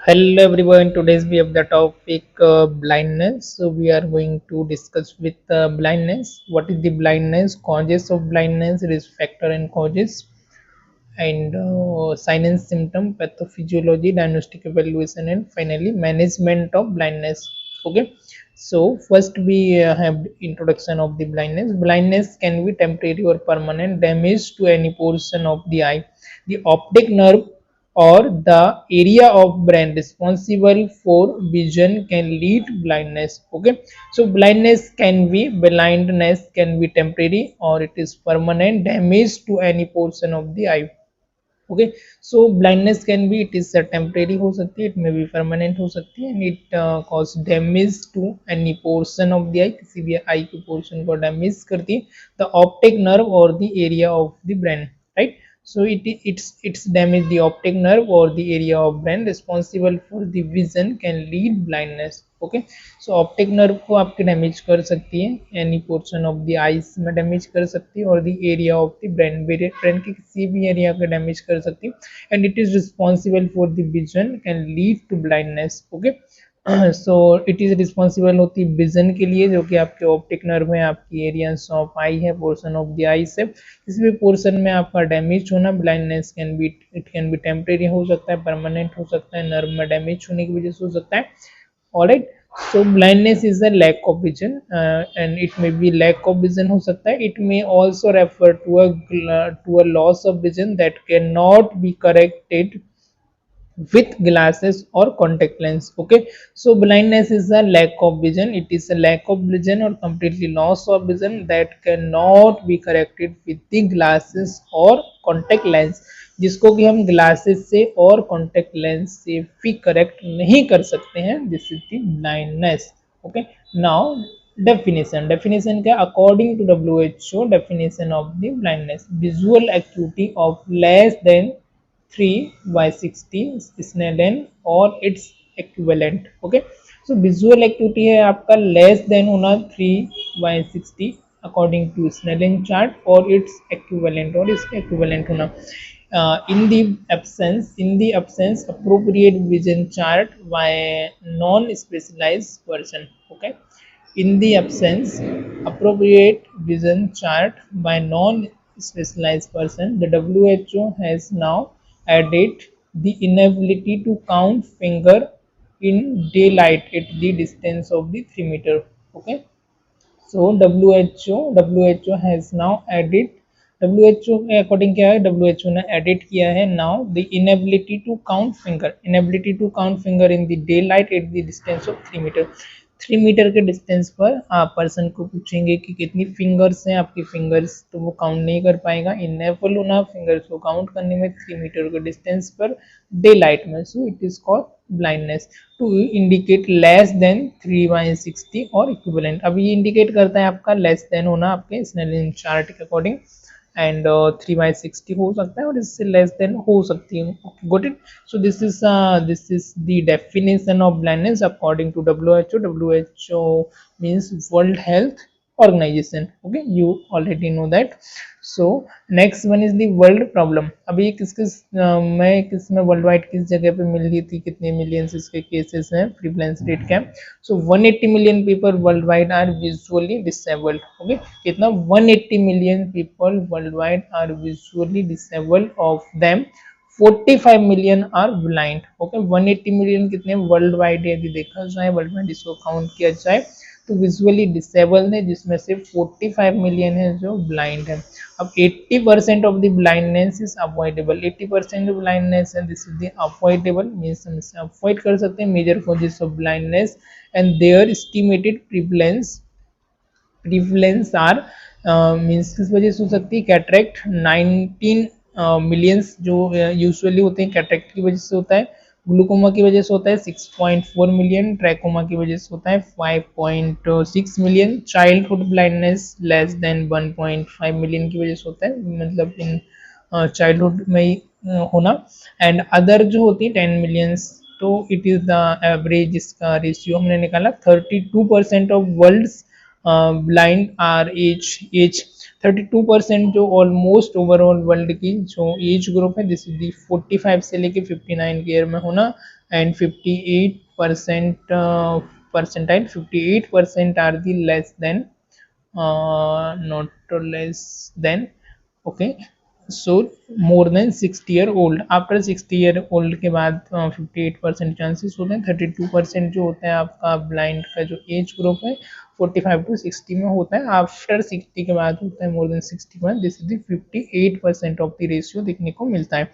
Hello everyone, today's we have the topic blindness. So we are going to discuss with blindness. What is the blindness? Causes of blindness, risk factor and causes, and sign and symptom, pathophysiology, diagnostic evaluation, and finally management of blindness. Okay. So first we have introduction of the blindness. Blindness can be temporary or permanent damage to any portion of the eye, the optic nerve or the area of brain responsible for vision can lead blindness. Okay, so blindness can be temporary or it is permanent damage to any portion of the eye. Okay so blindness can be it is temporary हो सकती है, it may be permanent हो सकती है and it cause damage to any portion of the eye, किसी भी eye के portion को डैमेज करती है द ऑप्टिक नर्व और the area of the brain, right. So it's damage the optic nerve or the area of brain responsible for the vision can lead blindness. Okay, so optic nerve को आपके damage कर सकती है, any portion of the eyes में damage कर सकती है और the area of the brain brain के किसी भी एरिया का डैमेज कर सकती है and it is responsible for the vision can lead to blindness. Okay, so it is responsible होती है विजन के लिए, जो कि आपके ऑप्टिक नर्व में आपकी एरियाज ऑफ आई है, पोर्शन ऑफ द आई से किसी भी पोर्शन में आपका डैमेज होना. Blindness can be it can be temporary हो सकता है, परमानेंट हो सकता है, नर्व में डैमेज होने की वजह से हो सकता है. Alright, so blindness is a lack of vision and it may be lack of vision हो सकता है. it may also refer to a loss of vision that cannot be corrected with glasses or contact lens. Okay, so blindness is a lack of vision, it is a lack of vision or completely loss of vision that cannot be corrected with the glasses or contact lens, जिसको कि हम glasses से और contact lens से भी correct नहीं कर सकते हैं. This is the blindness. Okay, now definition क्या, according to WHO definition of the blindness, visual acuity of less than 3/60 Snellen और it's equivalent. Okay, so visual activity है आपका लेस देन होना 3/60 अकॉर्डिंग टू स्नेलन चार्ट और it's equivalent और इसका equivalent होना. In the absence appropriate vision chart by non-specialized person. Okay, in the absence appropriate vision chart by non-specialized person, the WHO has now added the inability to count finger in daylight at the distance of the 3 meter. Okay, so WHO has now added, WHO के according क्या है, WHO ने added किया है now the inability to count finger, inability to count finger in the day light at the distance of 3 metre. 3 metre के distance पर आप person को पूछेंगे कि कितनी फिंगर्स हैं आपकी फिंगर्स, तो वो काउंट नहीं कर पाएगा. इनेबल होना फिंगर्स को काउंट करने में 3 मीटर के डिस्टेंस पर डे लाइट में. So it is called blindness to indicate less than 3/60 और इक्विवेलेंट. अब ये इंडिकेट करता है आपका लेस देन होना आपके स्नेलिन चार्ट के अकॉर्डिंग एंड 3/60 हो सकता है और इससे लेस देन हो सकती है. Got it. So this is the definition of blindness according to WHO. WHO means World Health Organization. Okay, you already know that. So next one is the world problem. अभी किसमें world wide किस जगह पे मिल रही थी, कितने millions इसके cases हैं, प्रिवलेंस रेट क्या. So 180 million people worldwide are visually disabled. Okay, कितना 180 million people worldwide are visually disabled, of them 45 million are blind. Okay, 180 million कितने वर्ल्ड वाइड यदि देखा जाए, वर्ल्ड वाइड इसको count किया जाए तो विजुअली डिसेबल है, जिसमें से 45 मिलियन है जो ब्लाइंड है. अब 80% of the blindness is avoidable, 80% जो ब्लाइंडनेस है this is the avoidable, means हम इसे अवॉइड कर सकते हैं. Major causes of blindness and their estimated prevalence are, means किस वजह से हो सकती है, कैटरेक्ट 19 मिलियंस जो यूजुअली होते हैं कैटरेक्ट की वजह से होता है, ग्लूकोमा की वजह से होता है 6.4 मिलियन, ट्रैकोमा की वजह से होता है 5.6 million, childhood blindness less than 1.5 million की वजह से होता है, मतलब इन चाइल्डहुड में ही होना. एंड अदर जो होती है 10 मिलियंस, तो इट इज द एवरेज, इसका रेशियो हमने निकाला 32% of world's blind are age 32% जो ऑलमोस्ट ओवरऑल वर्ल्ड की जो एज ग्रुप है, दिस इज दी 45 से लेके 59 के ईयर में होना। And 58% percentile 58% are the less than, not less than, okay, so more than 60 year old, after 60 year old के बाद 58% चांसेस होते हैं। 32% जो होता है आपका ब्लाइंड का जो एज ग्रुप है 45 टू 60 में होता है, आफ्टर 60 के बाद होता है मोर देन 60 में, this is the 58% of the ratio देखने को मिलता है।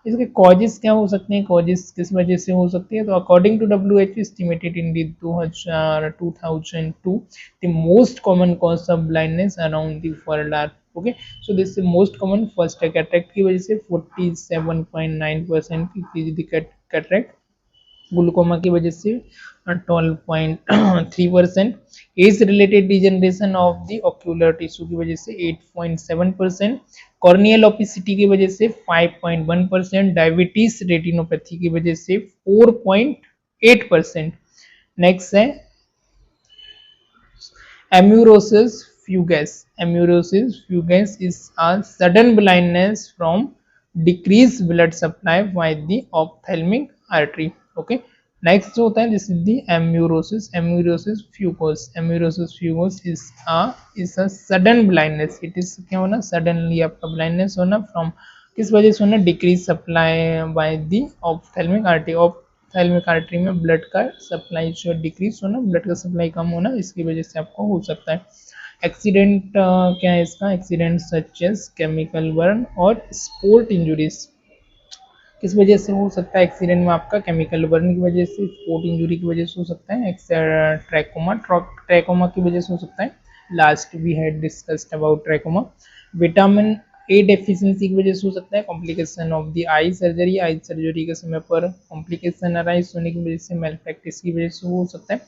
इसके कॉजेस क्या हो सकते हैं, कॉजेस किस वजह से हो सकती है, तो according to WHO estimated in the 2002 the most common cause of blindness around the world are, okay, so this most common first है कैटरेक्ट की वजह से 47.9% कैटरेक्ट, ग्लूकोमा की वजह से 12.3%, age related degeneration of the ocular tissue की वजह से 8.7%, कॉर्नियल ओपेसिटी की वजह से 5.1%, डायबिटीज रेटिनोपैथी की वजह से 4.8%। नेक्स्ट है amaurosis fugax. Amaurosis fugax is a sudden blindness from decreased blood supply by the ophthalmic artery, okay. Next जो होता है this is the amaurosis fugax. amaurosis fugax is a sudden blindness, it is क्या होना, suddenly आपका blindness होना, from किस वजह से होना, decrease supply by the ophthalmic artery, ophthalmic artery में ब्लड का सप्लाई जो डिक्रीज होना, ब्लड का सप्लाई कम होना, इसकी वजह से आपको हो सकता है। एक्सीडेंट क्या है इसका, accident such as chemical burn और स्पोर्ट इंजुरीज, किस वजह से हो सकता है एक्सीडेंट में आपका, केमिकल बर्न की वजह से, स्पोर्ट इंजुरी की वजह से हो सकता है, ट्रैकोमा की वजह से हो सकता है, last we had discussed about trachoma. Vitamin A deficiency की वजह से हो सकता है, complication of the eye surgery के समय पर कॉम्प्लिकेशन अराइज होने की वजह से, मेल प्रैक्टिस की वजह से हो सकता है,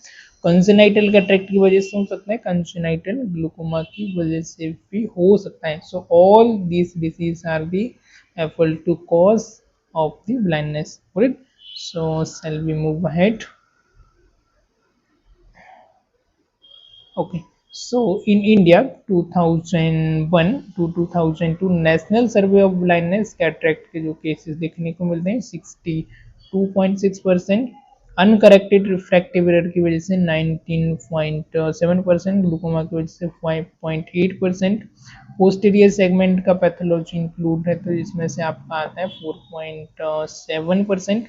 कंजेनाइटल कैटरेक्ट की वजह से हो सकता है, कंजेनाइटल ग्लूकोमा की वजह से भी हो सकता है। So all these disease are the able to cause of the blindness, right? So shall we move ahead? Okay, so in India 2001 to 2002 national survey of blindness cataract के जो cases देखने को मिलते हैं 62.6%, अनकरेक्टेड रिफ्रैक्टिव एरर की वजह से 19.7%, glaucoma की वजह से 5.8%, पोस्टीरियर सेगमेंट का पैथोलॉजी इंक्लूड है तो इसमें से आपका आता है 4.7%,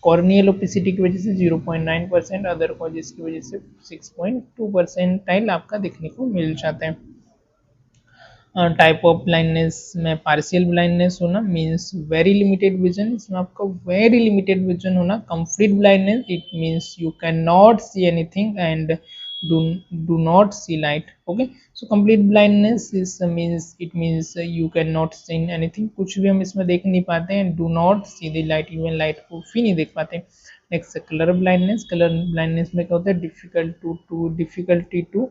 कॉर्नियल ओपेसिटी की वजह से 0.9%, अदर कॉजेस की वजह से 6.2% आपका देखने को मिल जाता है। टाइप ऑफ ब्लाइंडनेस में पार्शियल ब्लाइंडनेस होना मींस वेरी लिमिटेड विजन, इसमें आपका वेरी लिमिटेड विजन होना। Complete blindness it means you can not see anything and do not see light, okay, so complete blindness is means it means you cannot see anything, कुछ भी हम इसमें देख नहीं पाते हैं, do not see the light, even light को भी नहीं देख पाते। Next colour blindness, colour blindness में क्या होता है, difficulty to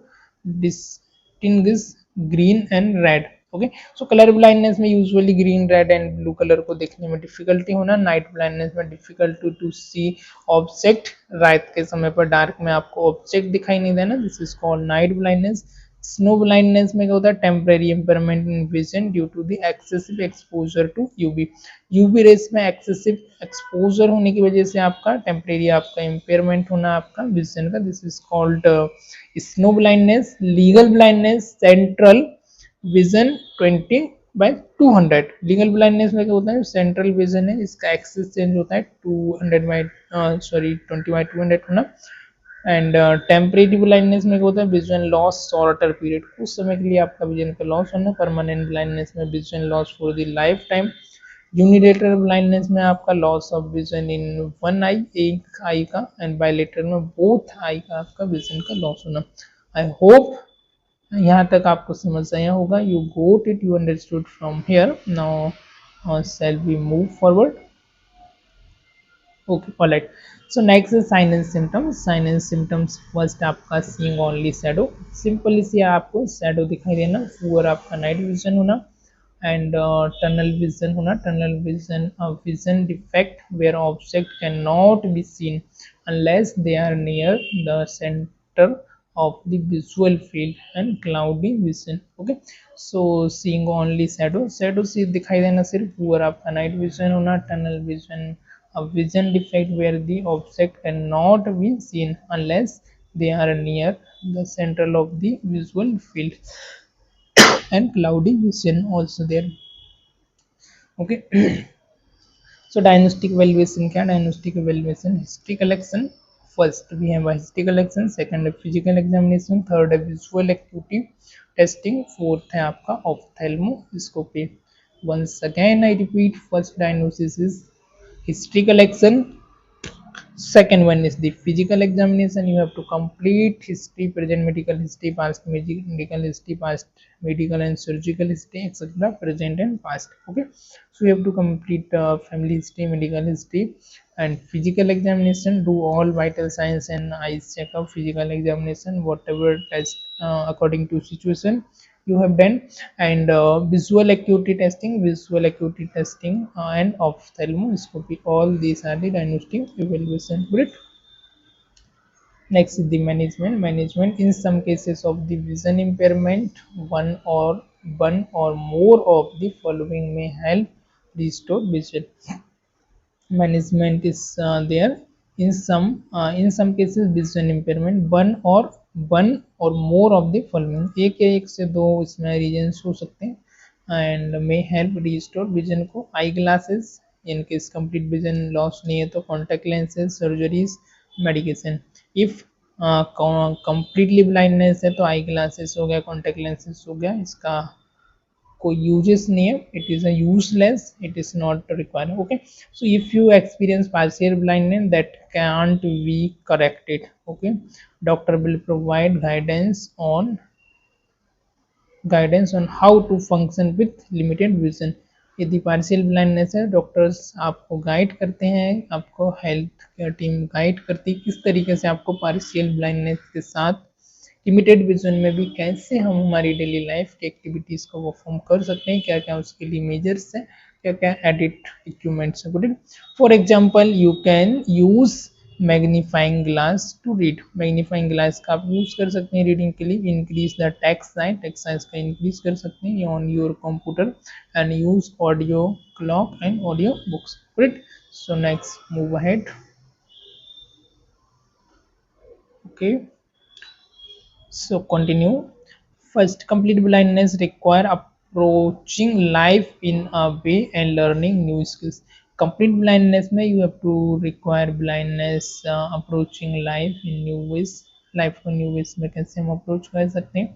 distinguish green and red, okay, so colour blindness में usually green red and blue colour को देखने में डिफिकल्टी होना। नाइट ब्लाइंडनेस में डिफिकल्टी टू सी ऑब्जेक्ट, रात के समय पर डार्क में आपको ऑब्जेक्ट दिखाई नहीं देना, this is called night blindness. Snow blindness में क्या होता है, temporary impairment in vision due to the excessive exposure to UV rays में एक्सेसिव एक्सपोजर होने की वजह से आपका टेम्परेरी आपका इम्पेयरमेंट होना आपका विजन का, this is called snow blindness. Legal blindness, central vision 20/200, legal blindness में क्या होता है, सेंट्रल विजन है इसका एक्सेस चेंज होता है 20/200 होना। एंड टेम्परेरी ब्लाइंडनेस में क्या होता है, विजन लॉस शॉर्टर पीरियड, कुछ समय के लिए आपका विजन का लॉस होना। परमानेंट ब्लाइंडनेस में vision loss for the life time. Unilateral blindness में आपका loss of vision in one eye, एक आई का, एंड बायलेटरल में बोथ आई का आपका विजन का लॉस होना। आई होप यहाँ तक आपको समझ आया होगा, you got it, you understood from here. Now shall we move forward, okay, alright. So next is sign and symptoms. Sign and symptoms, first आपका सीइंग ओनली शैडो, सिंपल से आपको शैडो दिखाई देना। पुअर आपका नाइट विजन होना and tunnel vision होना। Tunnel vision vision defect where object can not be seen unless they are near the centre of the visual field and cloudy vision. Okay, so seeing only shadow से दिखाई देना सिर्फ पूरा आपका night vision होना, tunnel vision, a vision defect where the object cannot be seen unless they are near the central of the visual field, and cloudy vision also there. Okay. So diagnostic evaluation क्या, diagnostic evaluation history collection. First we have a history collection, second है physical examination, third है visual acuity testing, fourth है आपका ophthalmoscopy. Once again I repeat, first diagnosis is history collection, second one is the physical examination. You have to complete history, present medical history, past medical history, past medical and surgical history, etc., present and past. Okay, so you have to complete family history, medical history, and physical examination. Do all vital signs and eyes checkup, physical examination, whatever test according to situation you have done, and visual acuity testing, and ophthalmoscopy. All these are the diagnostic evaluation. Great. Next is the management. Management in some cases of the vision impairment, one or more of the following may help restore vision. Management is there in some cases vision impairment, one or more of the following, एक या एक से दो इसमें regions हो सकते हैं, and may help restore vision को. Eye glasses in case complete vision loss नहीं है तो contact lenses, surgeries, medication. If completely blindness है तो आई ग्लासेस हो गया, कॉन्टैक्ट लेंसेज हो गया, इसका कोई यूजेस नहीं है, it is a useless, it is not required. Okay, so if you experience partial blindness that can't be corrected. Okay, doctor will provide guidance on how to function with limited vision. यदि partial blindness है, doctors आपको guide करते हैं, आपको health care team guide करती है किस तरीके से आपको पार्शियल ब्लाइंडनेस के साथ लिमिटेड विजन में भी कैसे हम हमारी डेली लाइफ की एक्टिविटीज़ को परफॉर्म कर सकते हैं, क्या क्या उसके लिए मेजर्स हैं, क्या क्या एडिट इक्विपमेंट्स हैं. Good. For example you can use magnifying glass to read. Magnifying glass का आप यूज कर सकते हैं रीडिंग के लिए. इंक्रीज द टेक्स्ट साइज का इंक्रीज कर सकते हैं on your computer, and use audio clock and audio books. Good. So next move ahead. Okay, so continue. First, complete blindness require approaching life in a way and learning new skills. Complete blindness में you have to require blindness, approaching life in new ways. Life को new ways में कैसे हम approach कर सकते हैं,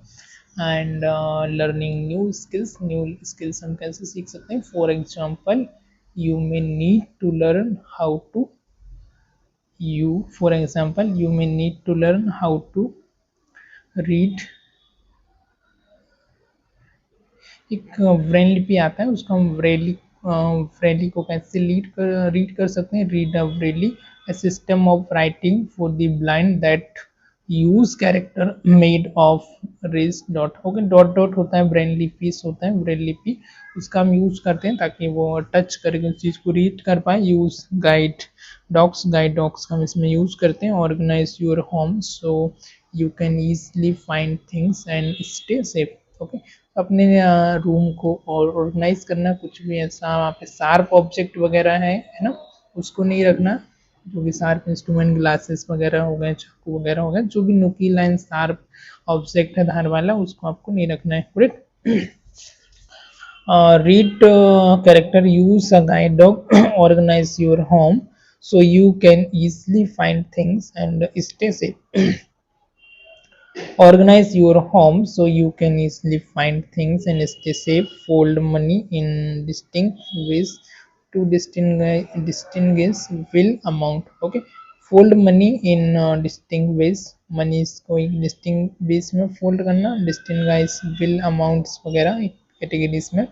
and learning new skills हम कैसे सीख सकते हैं. For example, you may need to learn how to read. एक ब्रेन लिपि आता है, उसको हम ब्रेली को कैसे रीड कर सकते हैं. Read a Braille, a system of writing for the blind that use character made of raised dot. Okay, dot dot होता है ब्रेन लिपि होता है, ब्रेन लिपि उसका हम यूज करते हैं ताकि वो टच करके उस चीज़ को रीड कर पाए. यूज गाइड डॉग्स का हम इसमें यूज करते हैं. Organise your home so you can easily find things and stay safe. Okay, अपने रूम को और ऑर्गेनाइज करना, कुछ भी ऐसा वहाँ पे शार्प ऑब्जेक्ट वगैरह है ना, उसको नहीं रखना. जो भी शार्प इंस्ट्रूमेंट, ग्लासेस वगैरह हो गए, चाकू वगैरह हो गए, जो भी नुकीला एंड शार्प ऑब्जेक्ट है धार वाला, उसको आपको नहीं रखना है. Correct. Read character, use a guide dog, organize your home so you can easily find things and stay safe. Organize your home so you can easily find things and stay safe. Fold money in distinct ways to distinguish will amount. Okay, fold money in distinct ways. Money is going distinct ways में fold करना, distinguish will amounts वगैरह categories में.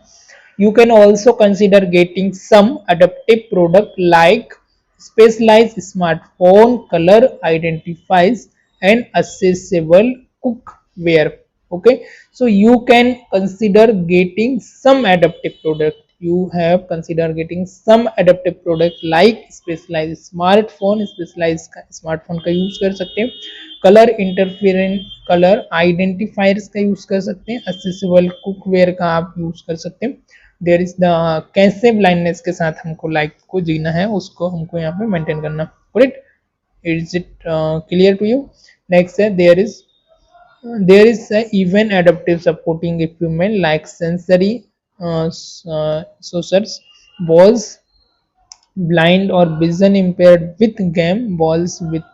You can also consider getting some adaptive product like specialized smartphone color identifies and accessible cookware. Okay, so you can consider getting some adaptive product. you have considered getting some adaptive product like specialized smartphone, specialized smartphone का use कर सकते हैं, colour इंटरफेरेंट colour identifiers का use कर सकते हैं, accessible cookware का आप यूज कर सकते हैं। देयर इज द कैसे ब्लाइंडनेस के साथ हमको लाइफ को जीना है उसको हमको यहाँ पे मेंटेन करना, correct? Is it clear to you? Next है there is even adaptive supporting equipment like sensory sensors, balls blind or vision impaired with game balls with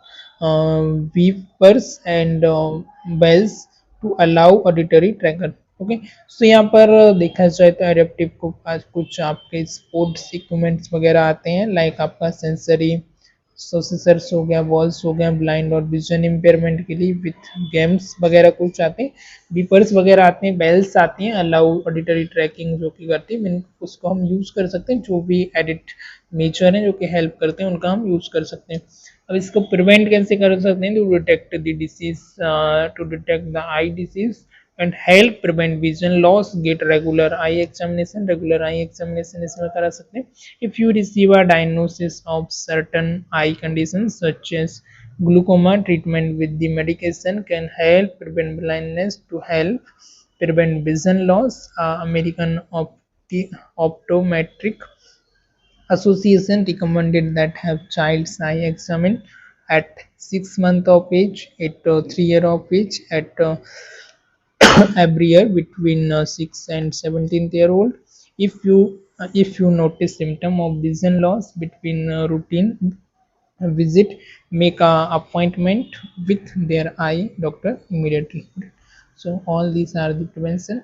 weepers and bells to allow auditory tracker। Okay, so यहाँ पर देखा जाए तो adaptive को पास कुछ आपके sports equipments वगैरह आते हैं, लाइक आपका सेंसरी प्रोसेसर्स हो गया, वॉल्स हो गया, ब्लाइंड और विजन इम्पेयरमेंट के लिए विथ गेम्स वगैरह कुछ आते हैं, बीपर्स वगैरह आते हैं, बेल्स आती हैं, अलाउ ऑडिटरी ट्रैकिंग जो कि करती है, उसको हम यूज़ कर सकते हैं। जो भी एडिट नेचर है जो कि हेल्प करते हैं उनका हम यूज़ कर सकते हैं। अब इसको प्रिवेंट कैसे कर सकते हैं? To detect the disease, to detect the eye disease and help prevent vision loss, get regular eye examination इसमें करा सकते हैं। if you receive a diagnosis of certain eye conditions such as glaucoma, treatment with the medication can help prevent blindness to help prevent vision loss। American optometric association recommended that have child's eye examined at 6 months of age, at 3 year of age, at every year between 6 and 17th year old। If you notice symptom of vision loss between routine visit, make a appointment with their eye doctor immediately। So all these are the prevention,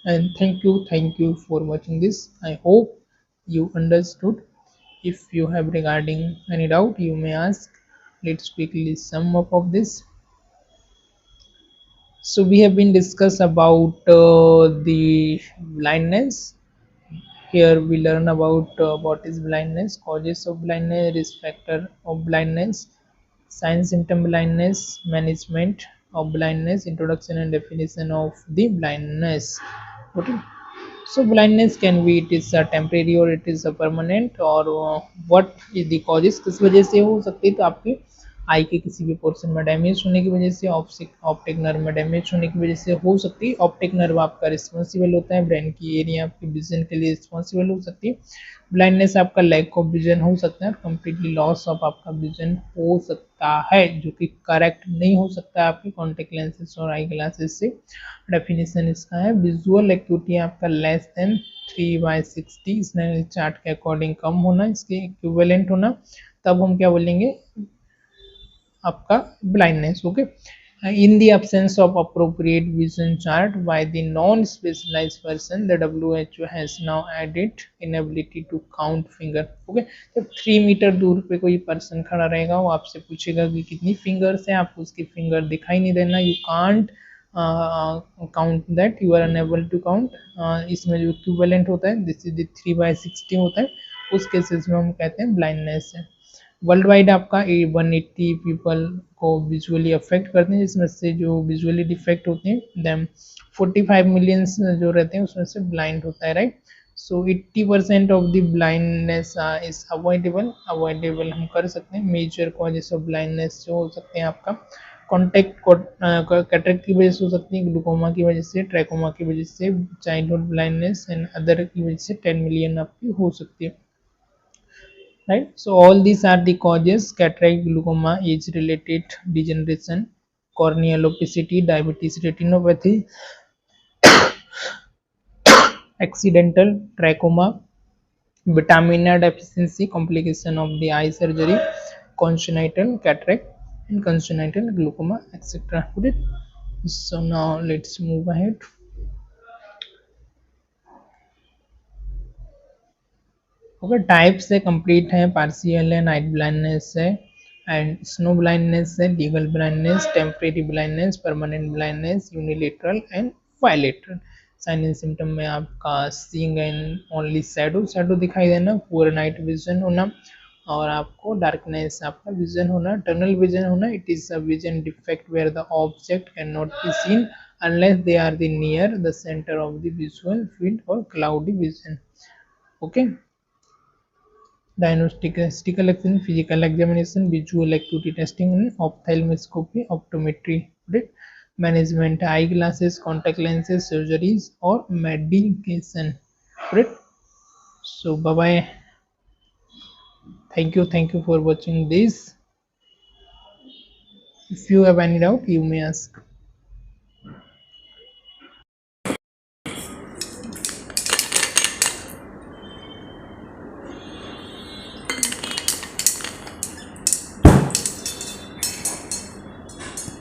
and thank you for watching this। I hope you understood। if you have regarding any doubt you may ask। Let's quickly sum up of this। So we have been discussed about the blindness. Here we learn about what is blindness, causes of blindness, risk factor of blindness, sign symptom blindness, management of blindness, introduction and definition of the blindness। Okay, so blindness can be, it is a temporary or it is a permanent, और what is the causes, किस वजह से हो सकती है? तो आपके आई के किसी भी पोर्शन में डैमेज होने की वजह से, ऑप्टिक नर्व में डैमेज होने की वजह से हो सकती है। ऑप्टिक नर्व आपका रिस्पॉन्सिबल होता है, ब्रेन की एरिया आपके विजन के लिए रिस्पॉन्सिबल हो सकती है। ब्लाइंडनेस आपका लैक ऑफ विजन हो सकता है, कंप्लीटली लॉस ऑफ आपका विजन हो सकता है, जो कि करेक्ट नहीं हो सकता है आपके कॉन्टेक्ट लेंसेज और आई ग्लासेस से। डेफिनेशन इसका है, विजुअल एक्यूटी आपका लेस देन 3/60 स्नेल चार्ट के अकॉर्डिंग कम होना, इसके इक्विवेलेंट होना, तब हम क्या बोलेंगे? आपका blindness. Okay, in the absence of appropriate vision chart by the non-specialized person, the WHO has now added inability to count finger। Okay, जब 3 मीटर दूर पे कोई पर्सन खड़ा रहेगा, वो आपसे पूछेगा कि कितनी फिंगर्स है, आपको उसकी फिंगर दिखाई नहीं देना, you can't count that, you are unable to count. इसमें जो इक्विवेलेंट होता है दिस इज द 3/60 होता है, उस केसेस में हम कहते हैं ब्लाइंडनेस है। वर्ल्ड वाइड आपका 180 पीपल को विजुअली अफेक्ट करते हैं, जिसमें से जो विजुअली डिफेक्ट होते हैं देम 45 मिलियंस जो रहते हैं उसमें से ब्लाइंड होता है, right? So 80% of the blindness is avoidable हम कर सकते हैं। मेजर कॉजेस ऑफ ब्लाइंडनेस जो हो सकते हैं आपका कॉन्टेक्ट कैटरेक्ट की वजह से हो सकती है, ग्लूकोमा की वजह से, ट्रैकोमा की वजह से, चाइल्डहुड ब्लाइंडनेस एंड अदर की वजह से 10 मिलियन आपकी हो सकती है, right? So all these are the causes: cataract, glaucoma, age related degeneration, corneal opacity, diabetes retinopathy, accidental trachoma, vitamin A deficiency, complication of the eye surgery, congenital cataract and congenital glaucoma, etc. So now let's move ahead। Okay, types है complete है, partial है, night blindness है, and snow blindness है, legal blindness, temporary blindness, permanent blindness, unilateral and bilateral. Sign and symptom में आपका seeing and only shadow दिखाई देना, poor night vision होना, और आपको डार्कनेस आपका विजन होना, टनल विजन होना। It is a vision defect where the object can not be seen unless they are the near the centre of the visual field और cloudy vision. Okay, diagnostical action, physical examination, visual acuity testing, and ophthalmoscopy, optometry, right? Management, eyeglasses, contact lenses, surgeries, or medication, right? So bye bye. Thank you for watching this. If you have any doubt, you may ask.